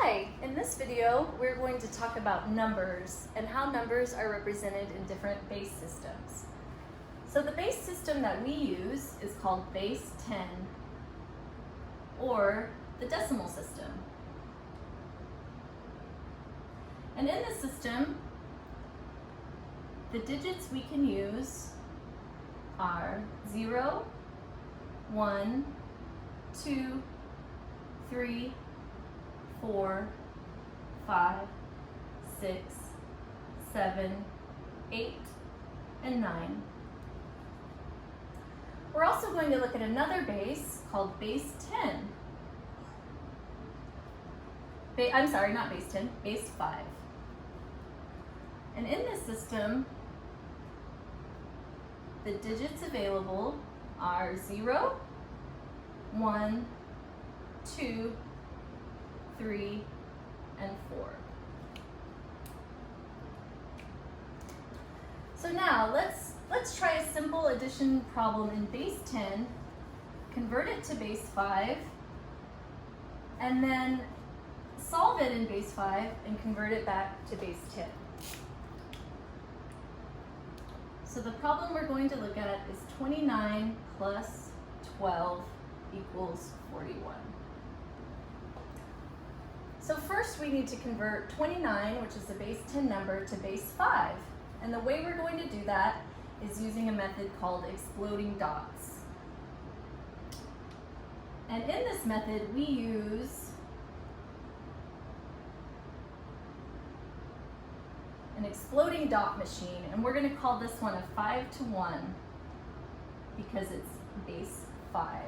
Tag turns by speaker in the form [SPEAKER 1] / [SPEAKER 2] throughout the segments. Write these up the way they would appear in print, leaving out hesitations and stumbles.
[SPEAKER 1] Hi, in this video we're going to talk about numbers and how numbers are represented in different base systems. So the base system that we use is called base 10 or the decimal system. And in this system, the digits we can use are 0, 1, 2, 3, 4, 5, 6, 7, 8, and 9. We're also going to look at another base called base 10. I'm sorry, not base 10, base 5. And in this system, the digits available are 0, 1, 2, 3, and 4. So now let's try a simple addition problem in base 10, convert it to base 5, and then solve it in base 5 and convert it back to base 10. So the problem we're going to look at is 29 plus 12 equals 41. So first we need to convert 29, which is a base 10 number, to base 5. And the way we're going to do that is using a method called exploding dots. And in this method we use an exploding dot machine, and we're going to call this one a 5 to 1 because it's base 5.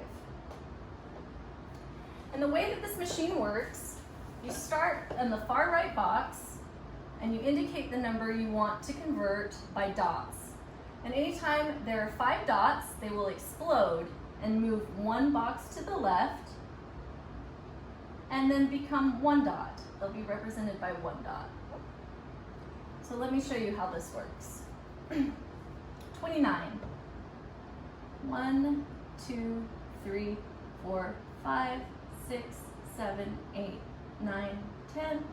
[SPEAKER 1] And the way that this machine works, you start in the far right box and you indicate the number you want to convert by dots. And anytime there are 5 dots, they will explode and move one box to the left and then become one dot. They'll be represented by one dot. So let me show you how this works. 29. 1, 2, 3, 4, 5, 6, 7, 8, 9, 10,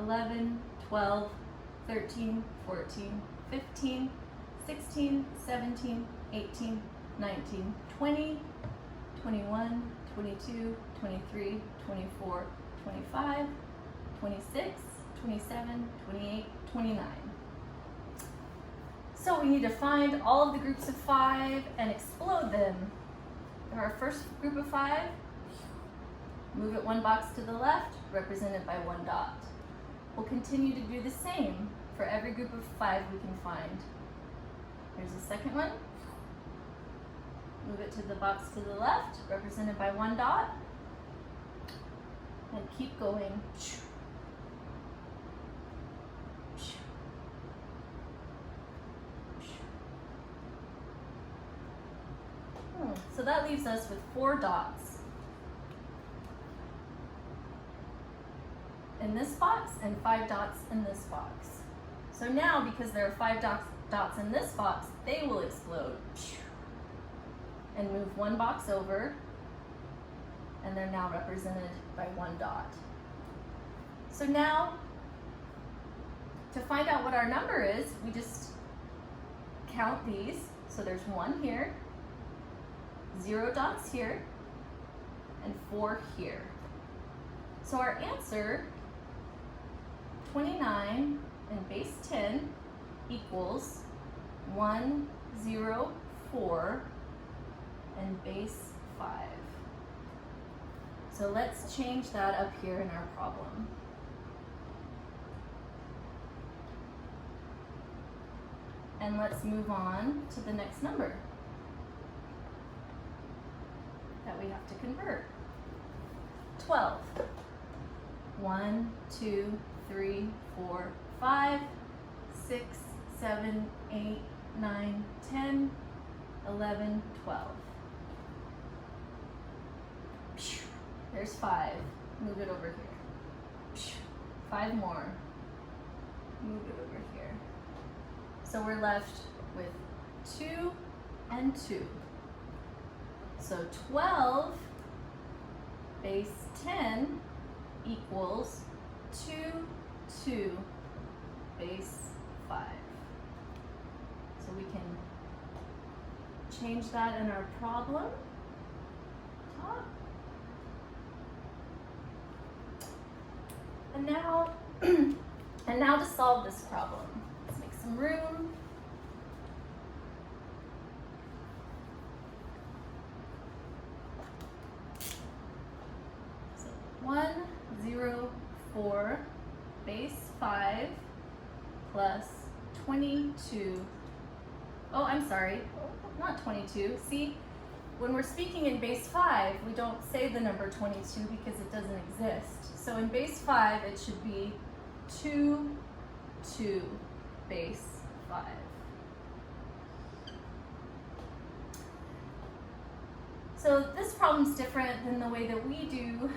[SPEAKER 1] 11, 12, 13, 14, 15, 16, 17, 18, 19, 20, 21, 22, 23, 24, 25, 26, 27, 28, 29. So we need to find all of the groups of 5 and explode them. Our first group of 5, move it one box to the left, represented by one dot. We'll continue to do the same for every group of 5 we can find. Here's the second one. Move it to the box to the left, represented by one dot. And keep going. So that leaves us with 4 dots in this box and 5 dots in this box. So now, because there are 5 dots in this box, they will explode and move one box over, and they're now represented by one dot. So now, to find out what our number is, we just count these. So there's 1 here, 0 dots here, and 4 here. So our answer, 29 and base 10 equals 1, 0, 4 and base 5. So let's change that up here in our problem. And let's move on to the next number that we have to convert. 12. 1, 2, 3, 4, 5, 6, 7, 8, 9, 10, 11, 12. There's 5. Move it over here. 5 more. Move it over here. So we're left with 2 and 2. So 12 base 10 equals 2, 2, base 5. So we can change that in our problem. Top. And now, to solve this problem, let's make some room. So 1, 0, 4, base 5 plus 22. Oh, I'm sorry, not 22. See, when we're speaking in base 5, we don't say the number 22 because it doesn't exist. So in base 5, it should be 2, 2, base 5. So this problem's different than the way that we do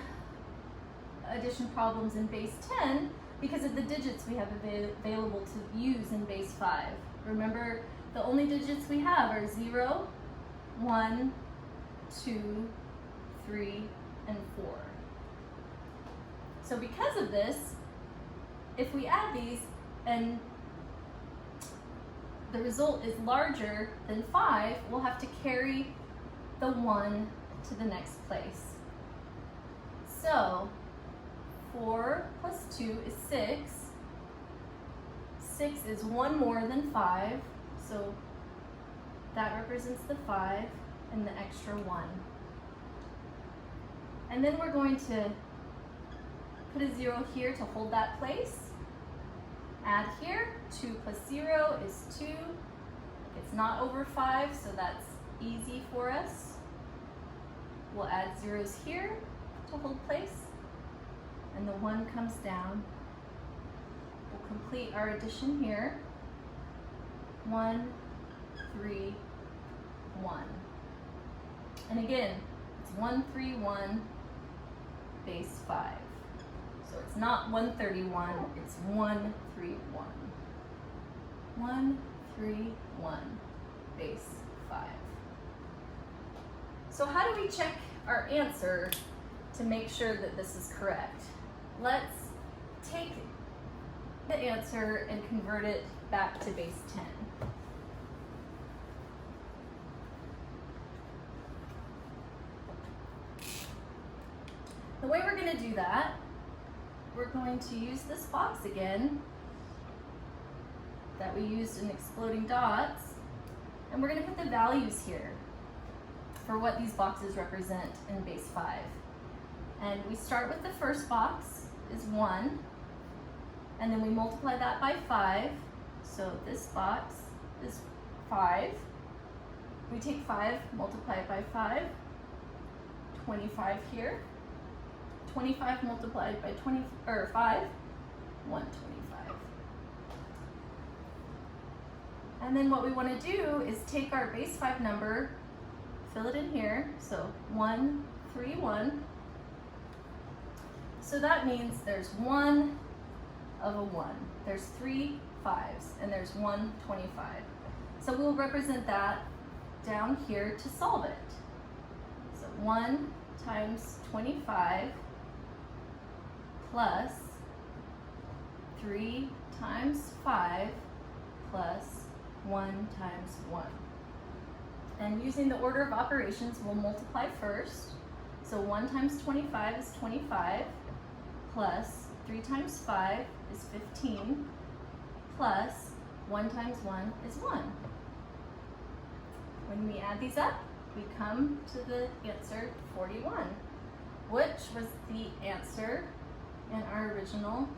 [SPEAKER 1] addition problems in base 10 because of the digits we have available to use in base 5. Remember, the only digits we have are 0, 1, 2, 3, and 4. So because of this, if we add these and the result is larger than 5, we'll have to carry the 1 to the next place. So 4 plus 2 is 6. 6 is 1 more than 5, so that represents the 5 and the extra 1. And then we're going to put a 0 here to hold that place. Add here, 2 plus 0 is 2. It's not over 5, so that's easy for us. We'll add zeros here to hold place, and the 1 comes down. We'll complete our addition here. 1, 3, 1. And again, it's 1, 3, 1, base 5. So it's not 131, it's 1, 3, 1. 1, 3, 1, base 5. So how do we check our answer to make sure that this is correct? Let's take the answer and convert it back to base 10. The way we're going to do that, we're going to use this box again that we used in exploding dots, and we're going to put the values here for what these boxes represent in base 5. And we start with the first box is 1, and then we multiply that by 5. So this box is 5. We take 5, multiply it by 5, 25 here. 25 multiplied by 5, 125. And then what we want to do is take our base 5 number, fill it in here, so 1, 3, 1. So that means there's 1 of a 1. There's 3 5s, and there's 125. So we'll represent that down here to solve it. So 1 times 25 plus 3 times 5 plus 1 times 1. And using the order of operations, we'll multiply first. So 1 times 25 is 25, plus 3 times 5 is 15, plus 1 times 1 is 1. When we add these up, we come to the answer 41, which was the answer in our original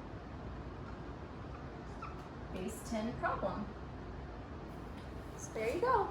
[SPEAKER 1] base 10 problem. So there you go.